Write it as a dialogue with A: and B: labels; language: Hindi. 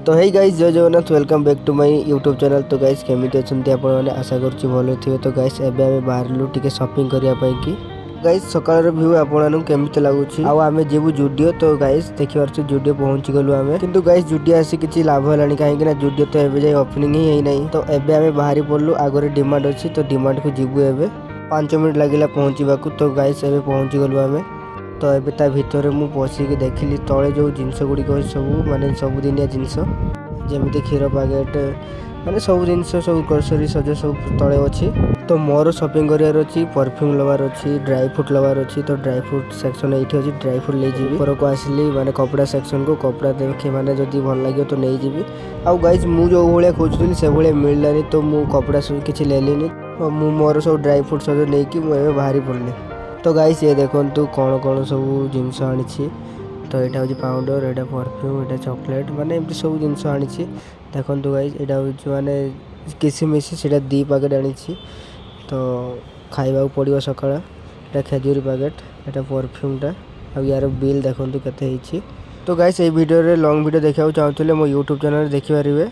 A: तो हे गाइस जय Jagannath welcome back to my YouTube channel. तो गाइस केमिति अछंती आपण माने आशा करछि भलो थिबे। तो गाइस एबे आमे बाहरलु टिके शॉपिंग करिया पई कि गाइस सकाळर व्यू आपण केमिति लागुछि आ आमे जेबु जुडियो। तो गाइस देखिबार छ जुडियो पहुंची गलु आमे, किंतु गाइस जुडियो आसी किछि लाभ हलानी काहे कि ना जुडियो तो एबे जाय ओपनिंग ही हेई नै। तो एबे आमे बाहरी पड़लु आगरे डिमांड अछि तो डिमांड को जिबु एबे 5 मिनिट लागिला पहुंचीबाकू। तो गाइस एबे पहुंची गलु आमे। तो एबे ता भितर मु पसिकी देखिली तळे जो जिंस गुडी को सब माने सब दिनिया जिंस जेमिति क्षीर पैकेट माने सब जिनस सब ग्रोसरी सज सब तले अच्छी। तो मोर शॉपिंग करियार अच्छी, परफ्यूम लबार अच्छी, ड्राई फ्रूट लबार अच्छी। तो ड्राई फ्रूट सेक्शन एठी अच्छी, ड्राई फ्रूट ले जीवी। ऊपर को आसली माने कपड़ा सेक्शन को कपड़ा देखे माने जदी भल लागियो तो नै जीवी। आ गाइस मु जो भलिया खोजुली से भलिया मिललानी तो मु कपड़ा सब किछि लेलिनी। मु मोर सब ड्राई फ्रूट सज नै कि मु एबे बाहरी पड़ली। तो गाइस ये देखंतु कोन कोन सब जिनस आनिछि। तो यहाँ हूँ पाउडर, यहाँ परफ्यूम, यहाँ चॉकलेट माने एमती सब जिनस आनी देखो गाइस। यहाँ हूँ माने किसिमिसी से 2 पैकेट आनी। तो खाइबा पड़ो सका यहाँ खेजूरी पैकेट, यहाँ परफ्यूमटा आ यार बिल देखो केते। तो गाइस ये वीडियो रे लॉन्ग वीडियो देखा चाहूँ मो यूट्यूब चैनल देखिपारे।